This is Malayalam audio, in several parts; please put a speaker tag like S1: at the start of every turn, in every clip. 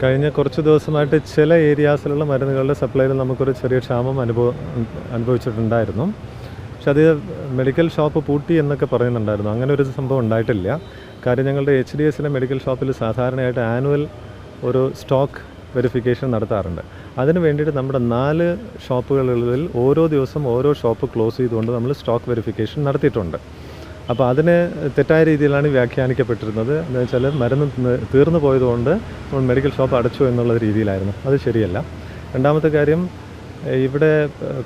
S1: കഴിഞ്ഞ കുറച്ച് ദിവസമായിട്ട് ചില ഏരിയാസിലുള്ള മരുന്നുകളുടെ സപ്ലൈയിൽ നമുക്കൊരു ചെറിയ ക്ഷാമം അനുഭവിച്ചിട്ടുണ്ടായിരുന്നു. പക്ഷെ അത് മെഡിക്കൽ ഷോപ്പ് പൂട്ടി എന്നൊക്കെ പറയുന്നുണ്ടായിരുന്നു. അങ്ങനെ ഒരു സംഭവം ഉണ്ടായിട്ടില്ല. കാര്യം ഞങ്ങളുടെ HDSലെ മെഡിക്കൽ ഷോപ്പിൽ സാധാരണയായിട്ട് ആനുവൽ ഒരു സ്റ്റോക്ക് വെരിഫിക്കേഷൻ നടത്താറുണ്ട്. അതിന് വേണ്ടിയിട്ട് നമ്മുടെ 4 ഷോപ്പുകളിൽ ഓരോ ദിവസം ഓരോ ഷോപ്പ് ക്ലോസ് ചെയ്തുകൊണ്ട് നമ്മൾ സ്റ്റോക്ക് വെരിഫിക്കേഷൻ നടത്തിയിട്ടുണ്ട്. അപ്പോൾ അതിന് തെറ്റായ രീതിയിലാണ് വ്യാഖ്യാനിക്കപ്പെട്ടിരുന്നത്. എന്ന് വെച്ചാൽ മരുന്ന് തീർന്നു പോയതുകൊണ്ട് നമ്മൾ മെഡിക്കൽ ഷോപ്പ് അടച്ചു എന്നുള്ള രീതിയിലായിരുന്നു. അത് ശരിയല്ല. രണ്ടാമത്തെ കാര്യം, ഇവിടെ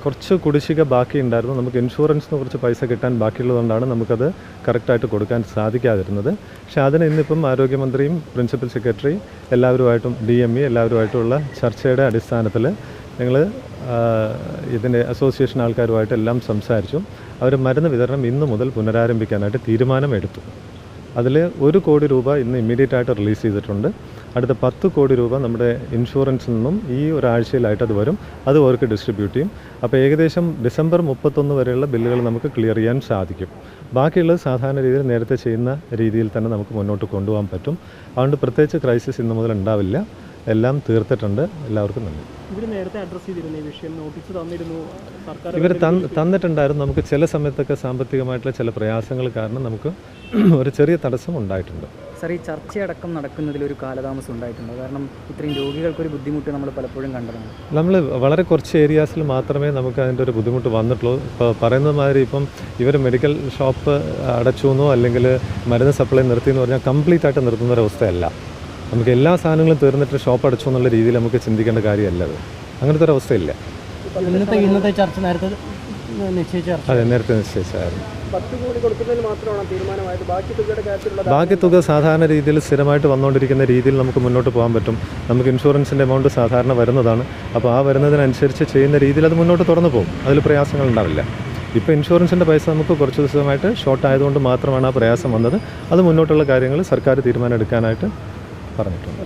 S1: കുറച്ച് കുടിശ്ശിക ബാക്കിയുണ്ടായിരുന്നു. നമുക്ക് ഇൻഷുറൻസിന് കുറച്ച് പൈസ കിട്ടാൻ ബാക്കിയുള്ളതുകൊണ്ടാണ് നമുക്കത് കറക്റ്റായിട്ട് കൊടുക്കാൻ സാധിക്കാതിരുന്നത്. പക്ഷേ അതിന് ഇന്നിപ്പം ആരോഗ്യമന്ത്രിയും പ്രിൻസിപ്പൽ സെക്രട്ടറി എല്ലാവരുമായിട്ടും DME എല്ലാവരുമായിട്ടുള്ള ചർച്ചയുടെ അടിസ്ഥാനത്തിൽ ഞങ്ങൾ ഇതിൻ്റെ അസോസിയേഷൻ ആൾക്കാരുമായിട്ട് എല്ലാം സംസാരിച്ചു. അവർ മരുന്ന് വിതരണം ഇന്നു മുതൽ പുനരാരംഭിക്കാനായിട്ട് തീരുമാനമെടുത്തു. അതിൽ 1 കോടി രൂപ ഇന്ന് ഇമ്മീഡിയറ്റ് ആയിട്ട് റിലീസ് ചെയ്തിട്ടുണ്ട്. അടുത്ത 10 കോടി രൂപ നമ്മുടെ ഇൻഷുറൻസിൽ നിന്നും ഈ ഒരാഴ്ചയിലായിട്ട് അത് വരും. അത് അവർക്ക് ഡിസ്ട്രിബ്യൂട്ട് ചെയ്യും. അപ്പോൾ ഏകദേശം ഡിസംബർ 31 വരെയുള്ള ബില്ലുകൾ നമുക്ക് ക്ലിയർ ചെയ്യാൻ സാധിക്കും. ബാക്കിയുള്ളത് സാധാരണ രീതിയിൽ നേരത്തെ ചെയ്യുന്ന രീതിയിൽ തന്നെ നമുക്ക് മുന്നോട്ട് കൊണ്ടുപോകാൻ പറ്റും. അതുകൊണ്ട് പ്രത്യേകിച്ച് ക്രൈസിസ് ഇന്നു മുതൽ ഉണ്ടാവില്ല. എല്ലാം തീർത്തിട്ടുണ്ട്. എല്ലാവർക്കും നന്ദി. ഇവർ തന്നിട്ടുണ്ടായിരുന്നു. നമുക്ക് ചില സമയത്തൊക്കെ സാമ്പത്തികമായിട്ടുള്ള ചില പ്രയാസങ്ങൾ കാരണം നമുക്ക് ഒരു ചെറിയ തടസ്സം ഉണ്ടായിട്ടുണ്ട്.
S2: സാർ, ഈ ചർച്ചയടക്കം നടക്കുന്നതിൽ ഒരു കാലതാമസം ഉണ്ടായിട്ടുണ്ട്. കാരണം ഇത്രയും രോഗികൾക്കൊരു ബുദ്ധിമുട്ട് നമ്മൾ പലപ്പോഴും കണ്ടതാണ്.
S1: നമ്മൾ വളരെ കുറച്ച് ഏരിയാസിൽ മാത്രമേ നമുക്ക് അതിൻ്റെ ഒരു ബുദ്ധിമുട്ട് വന്നിട്ടുള്ളൂ. ഇപ്പോൾ പറയുന്ന മാതിരി ഇപ്പം ഇവർ മെഡിക്കൽ ഷോപ്പ് അടച്ചു എന്നോ അല്ലെങ്കിൽ മരുന്ന് സപ്ലൈ നിർത്തിയെന്ന് പറഞ്ഞാൽ കംപ്ലീറ്റ് ആയിട്ട് നിർത്തുന്ന ഒരവസ്ഥയല്ല. നമുക്ക് എല്ലാ സാധനങ്ങളും തീർന്നിട്ട് ഷോപ്പ് അടച്ചു എന്നുള്ള രീതിയിൽ നമുക്ക് ചിന്തിക്കേണ്ട കാര്യമല്ല. അത് അങ്ങനത്തെ ഒരു അവസ്ഥയില്ല.
S2: ഇന്നത്തെ ചർച്ച നേരത്തെ
S1: നിശ്ചയിച്ചായിരുന്നു. ബാക്കി തുക സാധാരണ രീതിയിൽ സ്ഥിരമായിട്ട് വന്നുകൊണ്ടിരിക്കുന്ന രീതിയിൽ നമുക്ക് മുന്നോട്ട് പോകാൻ പറ്റും. നമുക്ക് ഇൻഷുറൻസിൻ്റെ എമൗണ്ട് സാധാരണ വരുന്നതാണ്. അപ്പോൾ ആ വരുന്നതിനനുസരിച്ച് ചെയ്യുന്ന രീതിയിൽ അത് മുന്നോട്ട് തുറന്നു പോകും. അതിൽ പ്രയാസങ്ങൾ ഉണ്ടാവില്ല. ഇപ്പോൾ ഇൻഷുറൻസിൻ്റെ പൈസ നമുക്ക് കുറച്ച് ദിവസമായിട്ട് ഷോർട്ട് ആയതുകൊണ്ട് മാത്രമാണ് ആ പ്രയാസം വന്നത്. അത് മുന്നോട്ടുള്ള കാര്യങ്ങൾ സർക്കാർ തീരുമാനം എടുക്കാനായിട്ട് പറഞ്ഞിട്ടുണ്ട്.